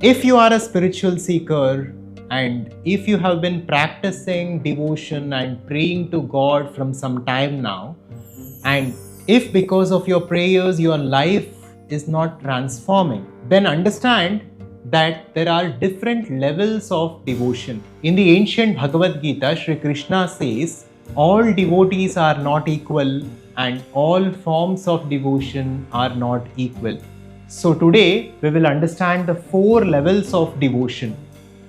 If you are a spiritual seeker and if you have been practicing devotion and praying to God from some time now, and if because of your prayers your life is not transforming, then understand that there are different levels of devotion. In the ancient Bhagavad Gita, Shri Krishna says, all devotees are not equal and all forms of devotion are not equal. So today we will understand the four levels of devotion,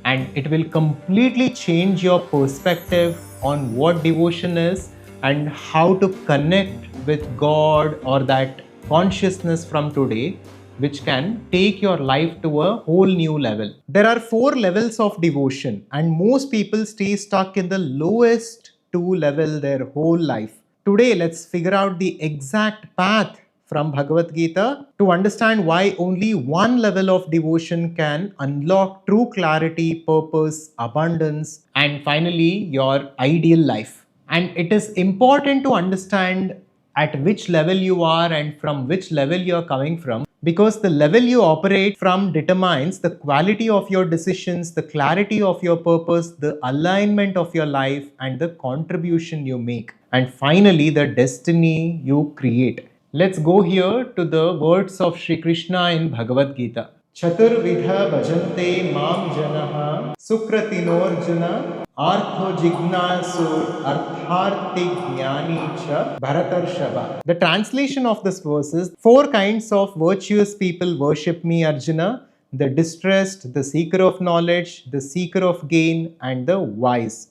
and it will completely change your perspective on what devotion is and how to connect with God or that consciousness from today, which can take your life to a whole new level. There are four levels of devotion, and most people stay stuck in the lowest two level their whole life. Today, let's figure out the exact path from Bhagavad Gita to understand why only one level of devotion can unlock true clarity, purpose, abundance, and finally your ideal life. And it is important to understand at which level you are and from which level you are coming from, because the level you operate from determines the quality of your decisions, the clarity of your purpose, the alignment of your life, and the contribution you make, and finally the destiny you create. Let's go here to the words of Shri Krishna in Bhagavad Gita. Chaturvidha bhajante mam janaha sukratinorjuna artho jignasu artharti jnani cha bharatarshava. The translation of this verse is, four kinds of virtuous people worship me, Arjuna: the distressed, the seeker of knowledge, the seeker of gain, and the wise.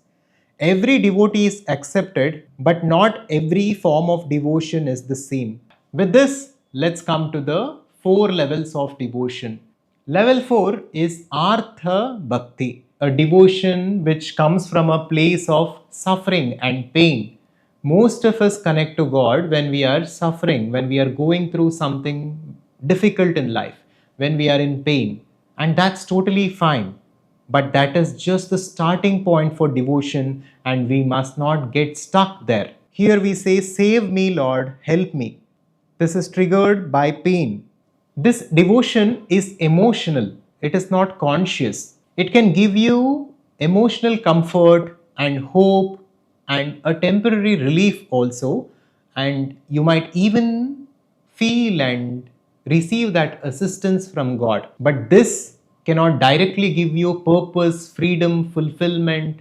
Every devotee is accepted, but not every form of devotion is the same. With this, let's come to the four levels of devotion. Level 4 is Artha Bhakti, a devotion which comes from a place of suffering and pain. Most of us connect to God when we are suffering, when we are going through something difficult in life, when we are in pain, and that's totally fine. But that is just the starting point for devotion, and we must not get stuck there. Here we say, save me, Lord, help me. This is triggered by pain. This devotion is emotional, it is not conscious. It can give you emotional comfort and hope and a temporary relief also, and you might even feel and receive that assistance from God. But this cannot directly give you purpose, freedom, fulfillment,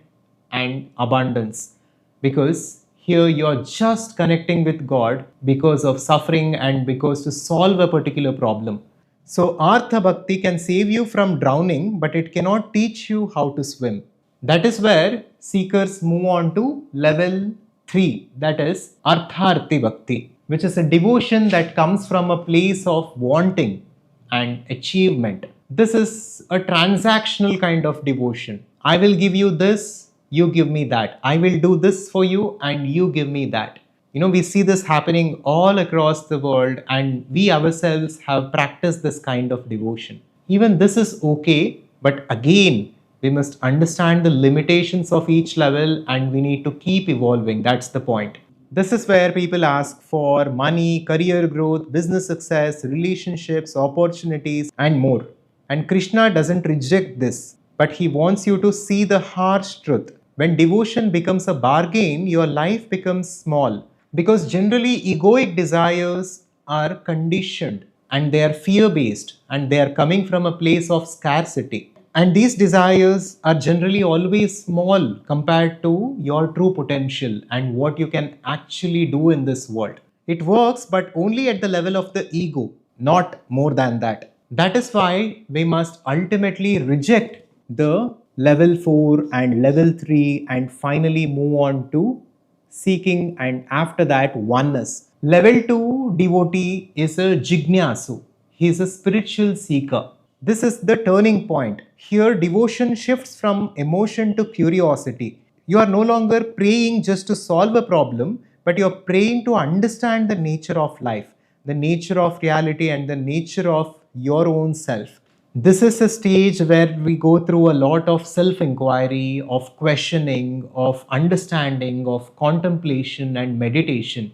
and abundance, because here you're just connecting with God because of suffering and because to solve a particular problem. So, Artha Bhakti can save you from drowning, but it cannot teach you how to swim. That is where seekers move on to level 3, that is Artharti Bhakti, which is a devotion that comes from a place of wanting and achievement. This is a transactional kind of devotion. I will give you this, you give me that. I will do this for you and you give me that. We see this happening all across the world, and we ourselves have practiced this kind of devotion. Even this is okay, but again, we must understand the limitations of each level and we need to keep evolving. That's the point. This is where people ask for money, career growth, business success, relationships, opportunities, and more. And Krishna doesn't reject this, but he wants you to see the harsh truth. When devotion becomes a bargain, your life becomes small, because generally egoic desires are conditioned and they are fear based and they are coming from a place of scarcity. And these desires are generally always small compared to your true potential and what you can actually do in this world. It works, but only at the level of the ego, not more than that. That is why we must ultimately reject the level 4 and level 3 and finally move on to seeking, and after that oneness. Level 2 devotee is a jignasu. He is a spiritual seeker. This is the turning point. Here devotion shifts from emotion to curiosity. You are no longer praying just to solve a problem, but you are praying to understand the nature of life, the nature of reality, and the nature of your own self. This is a stage where we go through a lot of self inquiry, of questioning, of understanding, of contemplation and meditation.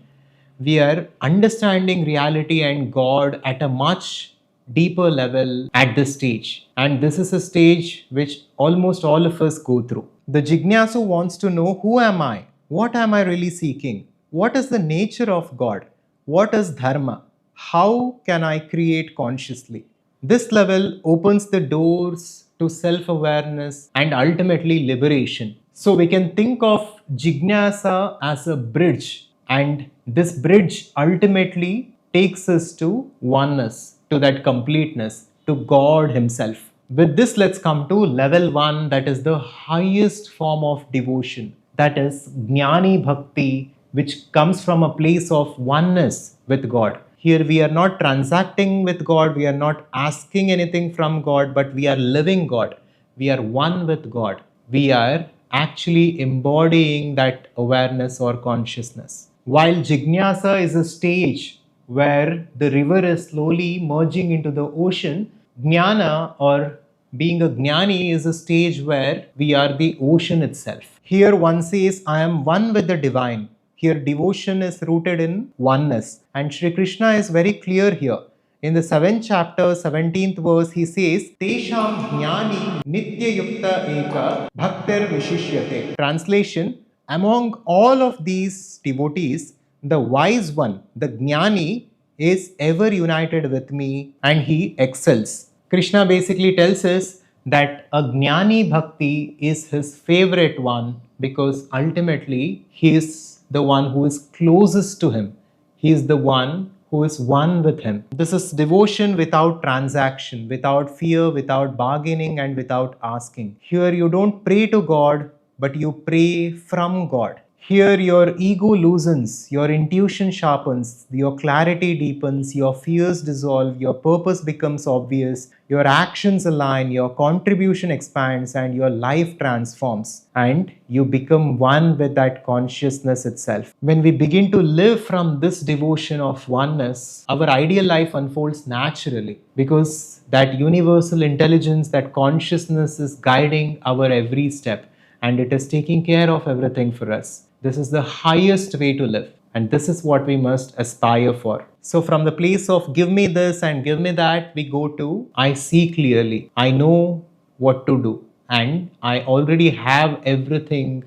We are understanding reality and God at a much deeper level at this stage. And this is a stage which almost all of us go through. The Jignasu wants to know, who am I? What am I really seeking? What is the nature of God? What is dharma? How can I create consciously? This level opens the doors to self awareness and ultimately liberation. So we can think of Jignasa as a bridge, and this bridge ultimately takes us to oneness, to that completeness, to God Himself. With this, let's come to level 1, that is the highest form of devotion, that is Jnani Bhakti, which comes from a place of oneness with God. Here we are not transacting with God, we are not asking anything from God, but we are living God. We are one with God. We are actually embodying that awareness or consciousness. While Jignasa is a stage where the river is slowly merging into the ocean, Jnana or being a Jnani is a stage where we are the ocean itself. Here one says, I am one with the divine. Here devotion is rooted in oneness. And Sri Krishna is very clear here. In the 7th chapter, 17th verse, he says, Tesham jnani nitya yukta eka bhaktir vishishyate. Translation, among all of these devotees, the wise one, the jnani, is ever united with me and he excels. Krishna basically tells us that a jnani bhakti is his favorite one because ultimately he is the one who is closest to him. He is the one who is one with him. This is devotion without transaction, without fear, without bargaining, and without asking. Here you don't pray to God, but you pray from God. Here your ego loosens, your intuition sharpens, your clarity deepens, your fears dissolve, your purpose becomes obvious, your actions align, your contribution expands, and your life transforms. And you become one with that consciousness itself. When we begin to live from this devotion of oneness, our ideal life unfolds naturally because that universal intelligence, that consciousness is guiding our every step and it is taking care of everything for us. This is the highest way to live. And this is what we must aspire for. So from the place of give me this and give me that, we go to I see clearly. I know what to do. And I already have everything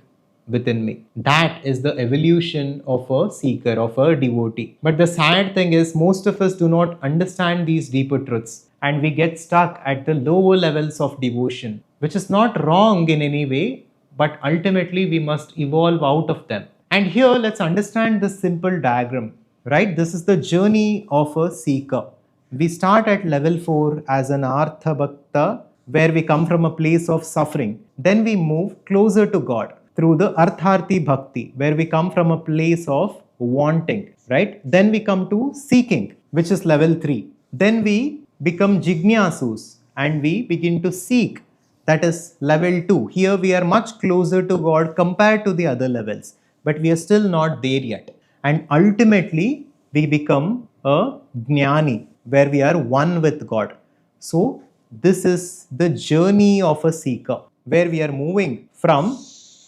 within me. That is the evolution of a seeker, of a devotee. But the sad thing is, most of us do not understand these deeper truths. And we get stuck at the lower levels of devotion, which is not wrong in any way, but ultimately we must evolve out of them. And here let's understand this simple diagram, right? This is the journey of a seeker. We start at level 4 as an Artha Bhakta, where we come from a place of suffering. Then we move closer to God through the Artharthi Bhakti, where we come from a place of wanting, right? Then we come to seeking, which is level 3. Then we become Jignasus and we begin to seek. That is level 2. Here we are much closer to God compared to the other levels, but we are still not there yet. And ultimately, we become a Jnani, where we are one with God. So, this is the journey of a seeker, where we are moving from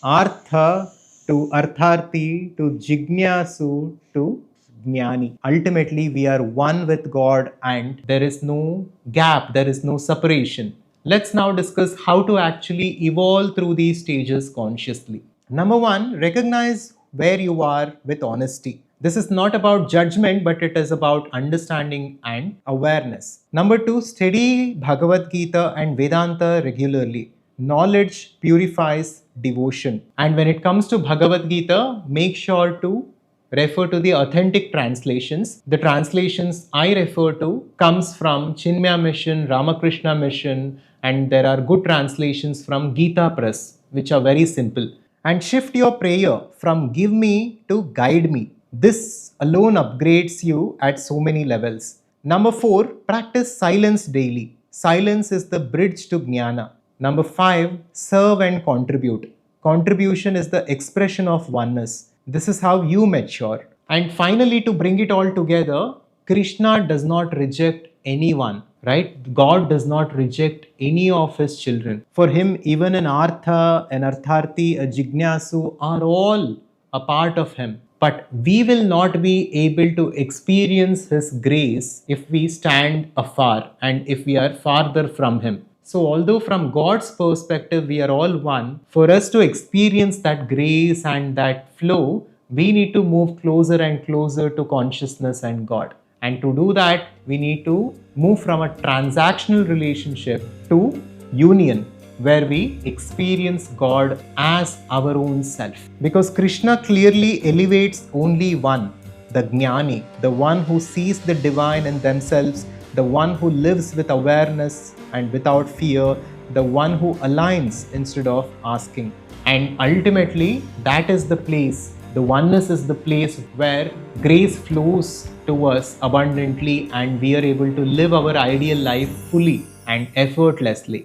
Artha to Artharthi to Jignasu to Jnani. Ultimately, we are one with God and there is no gap, there is no separation. Let's now discuss how to actually evolve through these stages consciously. Number 1, recognize where you are with honesty. This is not about judgment, but it is about understanding and awareness. Number 2, study Bhagavad Gita and Vedanta regularly. Knowledge purifies devotion. And when it comes to Bhagavad Gita, make sure to refer to the authentic translations. The translations I refer to comes from Chinmaya Mission, Ramakrishna Mission, and there are good translations from Gita Press, which are very simple. And shift your prayer from give me to guide me. This alone upgrades you at so many levels. Number 4, practice silence daily. Silence is the bridge to Jnana. Number 5, serve and contribute. Contribution is the expression of oneness. This is how you mature. And finally, to bring it all together, Krishna does not reject anyone, right? God does not reject any of his children. For him, even an Artha, an Artharthi, a Jignasu are all a part of him. But we will not be able to experience His grace if we stand afar and if we are farther from Him. So, although from God's perspective we are all one, for us to experience that grace and that flow, we need to move closer and closer to consciousness and God. And to do that, we need to move from a transactional relationship to union, where we experience God as our own self. Because Krishna clearly elevates only one, the Jnani, the one who sees the divine in themselves, the one who lives with awareness and without fear, the one who aligns instead of asking. And ultimately, that is the place, the oneness is the place where grace flows to us abundantly and we are able to live our ideal life fully and effortlessly.